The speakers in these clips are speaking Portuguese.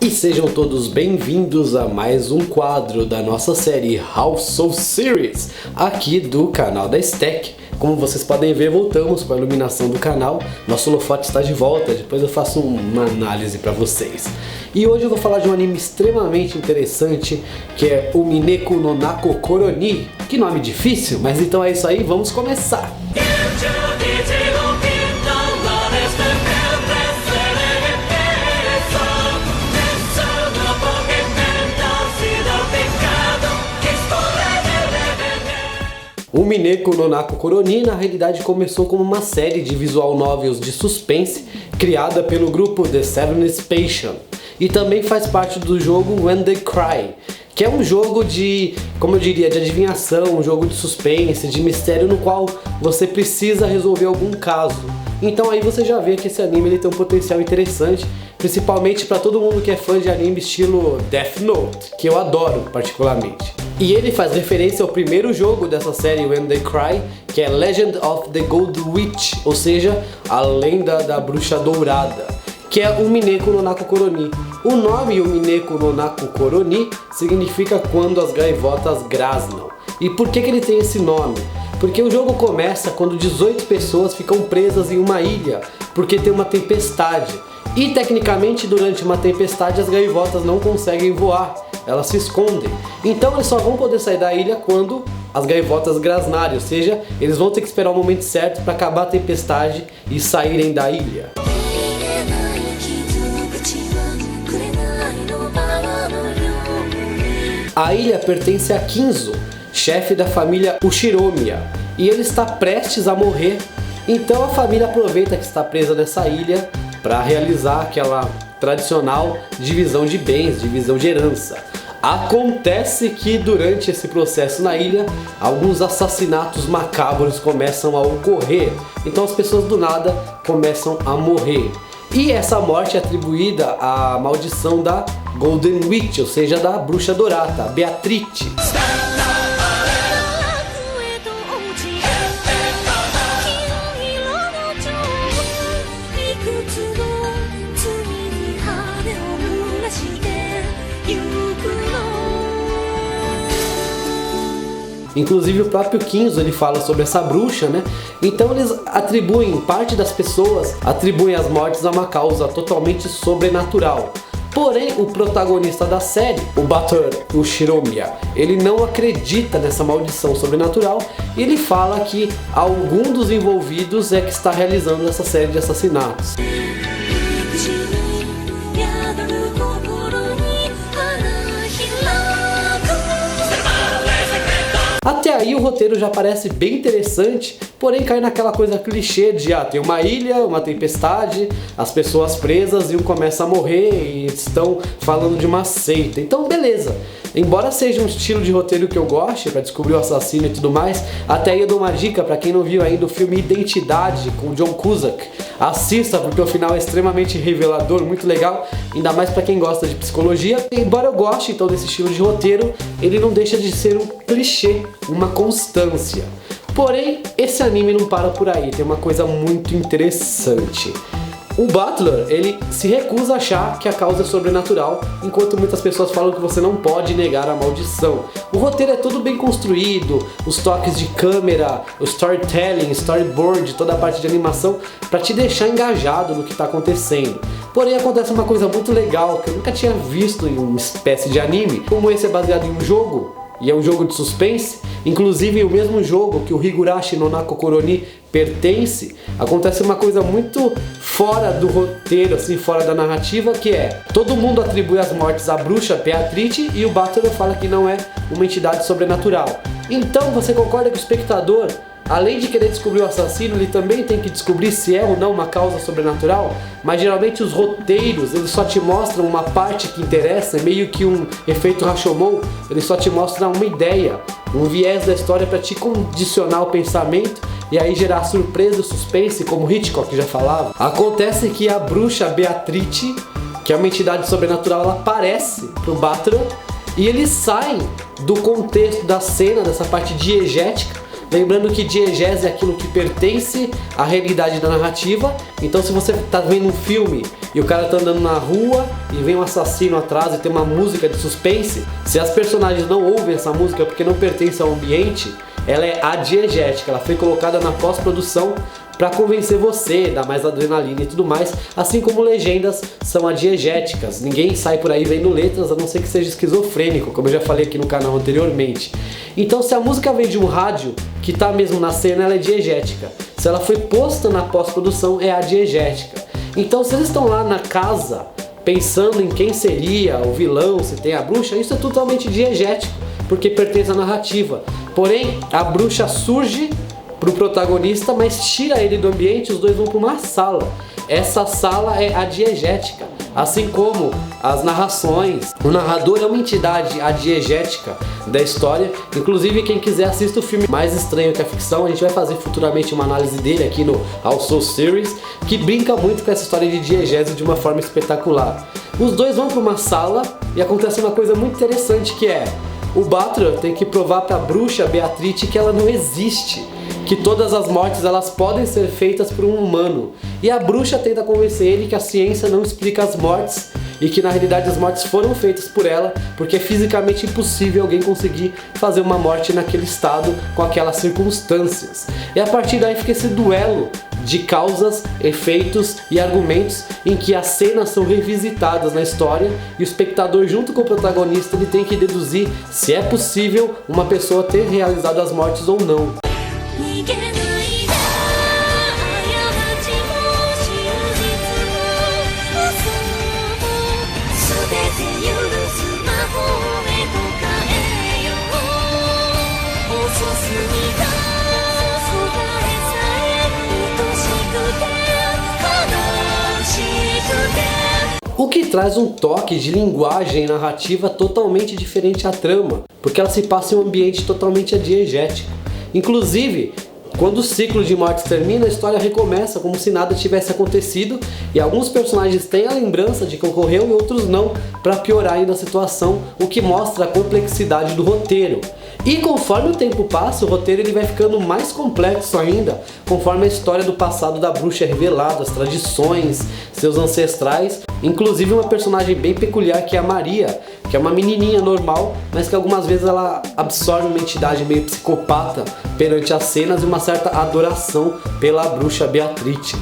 E sejam todos bem-vindos a mais um quadro da nossa série House of Series, aqui do canal da Stack. Como vocês podem ver, voltamos para a iluminação do canal, nosso holofote está de volta, depois eu faço uma análise para vocês. E hoje eu vou falar de um anime extremamente interessante, que é o Mineko no Nako Koroni. Que nome difícil, mas então é isso aí, vamos começar! O Mineko no Nako Koroni na realidade começou como uma série de visual novels de suspense criada pelo grupo The Seventh Passion e também faz parte do jogo When They Cry, que é um jogo de, como eu diria, de adivinhação, um jogo de suspense, de mistério no qual você precisa resolver algum caso. Então aí você já vê que esse anime ele tem um potencial interessante, principalmente para todo mundo que é fã de anime estilo Death Note, que eu adoro particularmente. E ele faz referência ao primeiro jogo dessa série When They Cry, que é Legend of the Gold Witch, ou seja, a lenda da bruxa dourada, que é o Mineko no Nako Koroni. O nome o Mineko no Nako Koroni significa quando as gaivotas grasnam. E por que ele tem esse nome? Porque o jogo começa quando 18 pessoas ficam presas em uma ilha, porque tem uma tempestade. E tecnicamente durante uma tempestade as gaivotas não conseguem voar, elas se escondem. Então eles só vão poder sair da ilha quando as gaivotas grasnarem, ou seja, eles vão ter que esperar o momento certo para acabar a tempestade e saírem da ilha. A ilha pertence a Kinzo, chefe da família Ushiromiya, e ele está prestes a morrer, então a família aproveita que está presa nessa ilha para realizar aquela tradicional divisão de bens, divisão de herança. Acontece que durante esse processo na ilha, alguns assassinatos macabros começam a ocorrer, então as pessoas do nada começam a morrer. E essa morte é atribuída à maldição da Golden Witch, ou seja, da bruxa dourada, a Beatrice. Inclusive o próprio Kinzo ele fala sobre essa bruxa, né? Então eles atribuem, parte das pessoas atribuem as mortes a uma causa totalmente sobrenatural. Porém, o protagonista da série, o Butler Ushiromiya, ele não acredita nessa maldição sobrenatural e ele fala que algum dos envolvidos é que está realizando essa série de assassinatos. Até aí o roteiro já parece bem interessante, porém cai naquela coisa clichê de tem uma ilha, uma tempestade, as pessoas presas e um começa a morrer e estão falando de uma seita. Então beleza, embora seja um estilo de roteiro que eu goste, para descobrir o assassino e tudo mais, até aí eu dou uma dica para quem não viu ainda o filme Identidade com John Cusack. Assista porque o final é extremamente revelador, muito legal, ainda mais para quem gosta de psicologia. Embora eu goste então desse estilo de roteiro, ele não deixa de ser um clichê, uma constância. Porém, esse anime não para por aí, tem uma coisa muito interessante. O Butler, ele se recusa a achar que a causa é sobrenatural, enquanto muitas pessoas falam que você não pode negar a maldição. O roteiro é todo bem construído, os toques de câmera, o storytelling, storyboard, toda a parte de animação, para te deixar engajado no que está acontecendo. Porém acontece uma coisa muito legal, que eu nunca tinha visto em uma espécie de anime. Como esse é baseado em um jogo, e é um jogo de suspense, inclusive o mesmo jogo que o Higurashi no Nako Koroni pertence, acontece uma coisa muito fora do roteiro, assim, fora da narrativa, que é todo mundo atribui as mortes à bruxa Beatrice e o Butler fala que não é uma entidade sobrenatural. Então você concorda que o espectador, além de querer descobrir o assassino, ele também tem que descobrir se é ou não uma causa sobrenatural? Mas geralmente os roteiros, eles só te mostram uma parte que interessa, é meio que um efeito Rashomon, eles só te mostram uma ideia, um viés da história para te condicionar o pensamento e aí gerar surpresa e suspense, como Hitchcock já falava. Acontece que a bruxa Beatrice, que é uma entidade sobrenatural, ela aparece pro Butler e eles saem do contexto da cena, dessa parte diegética, Lembrando que diegese é aquilo que pertence à realidade da narrativa. Então se você tá vendo um filme e o cara tá andando na rua e vem um assassino atrás e tem uma música de suspense, se as personagens não ouvem essa música porque não pertence ao ambiente, ela é adiegética, ela foi colocada na pós-produção para convencer você, dar mais adrenalina e tudo mais, assim como legendas são adiegéticas. Ninguém sai por aí vendo letras, a não ser que seja esquizofrênico, como eu já falei aqui no canal anteriormente. Então se a música vem de um rádio que está mesmo na cena, ela é diegética. Se ela foi posta na pós-produção, é adiegética. Então se eles estão lá na casa pensando em quem seria o vilão, se tem a bruxa, isso é totalmente diegético, porque pertence à narrativa. Porém, a bruxa surge pro protagonista, mas tira ele do ambiente, os dois vão para uma sala. Essa sala é adiegética, assim como as narrações. O narrador é uma entidade adiegética da história. Inclusive, quem quiser assista o filme Mais Estranho que a Ficção. A gente vai fazer futuramente uma análise dele aqui no All Soul Series, que brinca muito com essa história de diegese de uma forma espetacular. Os dois vão para uma sala e acontece uma coisa muito interessante, que é o Butler tem que provar para a bruxa Beatrice que ela não existe, que todas as mortes elas podem ser feitas por um humano. E a bruxa tenta convencer ele que a ciência não explica as mortes e que na realidade as mortes foram feitas por ela, porque é fisicamente impossível alguém conseguir fazer uma morte naquele estado com aquelas circunstâncias. E a partir daí fica esse duelo de causas, efeitos e argumentos em que as cenas são revisitadas na história e o espectador, junto com o protagonista, ele tem que deduzir se é possível uma pessoa ter realizado as mortes ou não. O que traz um toque de linguagem narrativa totalmente diferente à trama, porque ela se passa em um ambiente totalmente adiegético. Inclusive, quando o ciclo de mortes termina, a história recomeça como se nada tivesse acontecido, e alguns personagens têm a lembrança de que ocorreu e outros não, para piorar ainda a situação, o que mostra a complexidade do roteiro. E conforme o tempo passa, o roteiro ele vai ficando mais complexo ainda, conforme a história do passado da bruxa é revelada, as tradições, seus ancestrais, inclusive uma personagem bem peculiar que é a Maria, que é uma menininha normal, mas que algumas vezes ela absorve uma entidade meio psicopata perante as cenas e uma certa adoração pela bruxa Beatrice.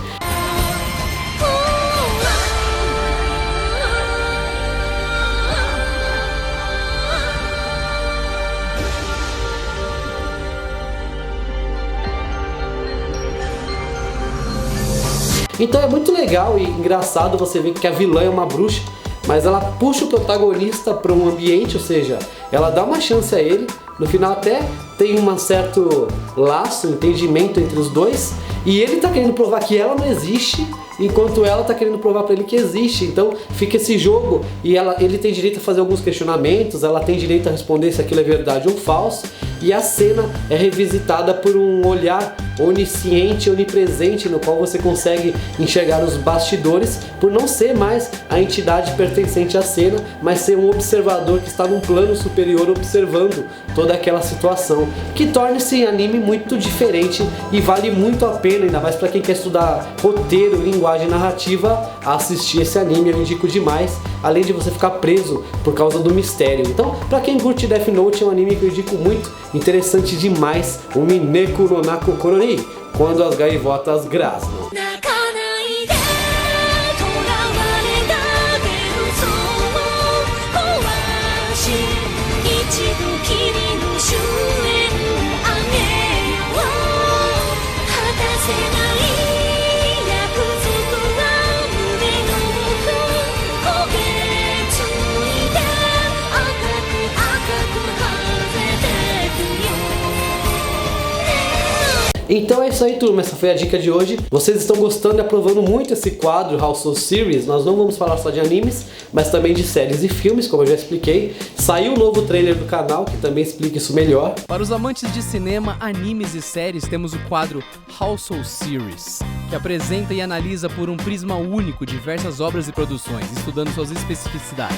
Então é muito legal e engraçado você ver que a vilã é uma bruxa, mas ela puxa o protagonista para um ambiente, ou seja, ela dá uma chance a ele. No final até tem um certo laço, entendimento entre os dois, e ele tá querendo provar que ela não existe, enquanto ela tá querendo provar para ele que existe. Então fica esse jogo e ele tem direito a fazer alguns questionamentos, ela tem direito a responder se aquilo é verdade ou falso, e a cena é revisitada por um olhar onisciente, onipresente, no qual você consegue enxergar os bastidores, por não ser mais a entidade pertencente à cena, mas ser um observador que está num plano superior observando toda aquela situação, que torna esse anime muito diferente e vale muito a pena, ainda mais para quem quer estudar roteiro, linguagem narrativa, assistir esse anime. Eu indico demais, além de você ficar preso por causa do mistério. Então, para quem curte Death Note, é um anime que eu indico muito, interessante demais, o Mineko no Nako Koroni, quando as gaivotas grasnam. Então é isso aí, turma, essa foi a dica de hoje. Vocês estão gostando e aprovando muito esse quadro All Soul Series. Nós não vamos falar só de animes, mas também de séries e filmes, como eu já expliquei. Saiu um novo trailer do canal que também explica isso melhor. Para os amantes de cinema, animes e séries, temos o quadro All Soul Series, que apresenta e analisa por um prisma único diversas obras e produções, estudando suas especificidades.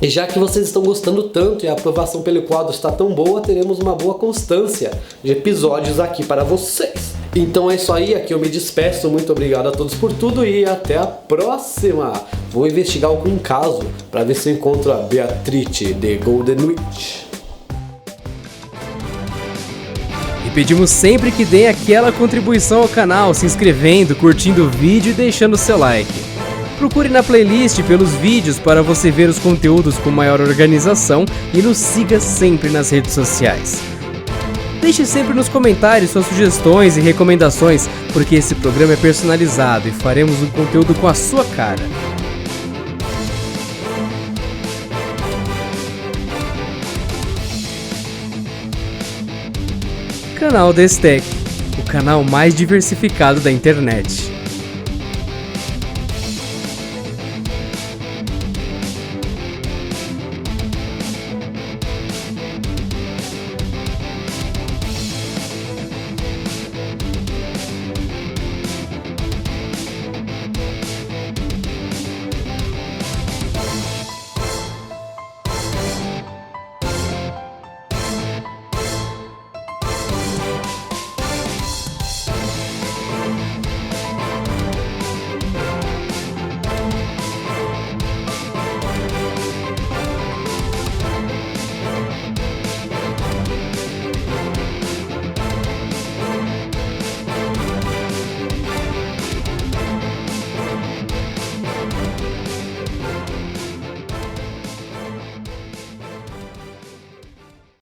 E já que vocês estão gostando tanto e a aprovação pelo quadro está tão boa, teremos uma boa constância de episódios aqui para vocês. Então é isso aí, aqui eu me despeço, muito obrigado a todos por tudo e até a próxima! Vou investigar algum caso para ver se eu encontro a Beatrice de Golden Witch. E pedimos sempre que deem aquela contribuição ao canal, se inscrevendo, curtindo o vídeo e deixando seu like. Procure na playlist pelos vídeos para você ver os conteúdos com maior organização e nos siga sempre nas redes sociais. Deixe sempre nos comentários suas sugestões e recomendações, porque esse programa é personalizado e faremos um conteúdo com a sua cara. Canal Destec, o canal mais diversificado da internet.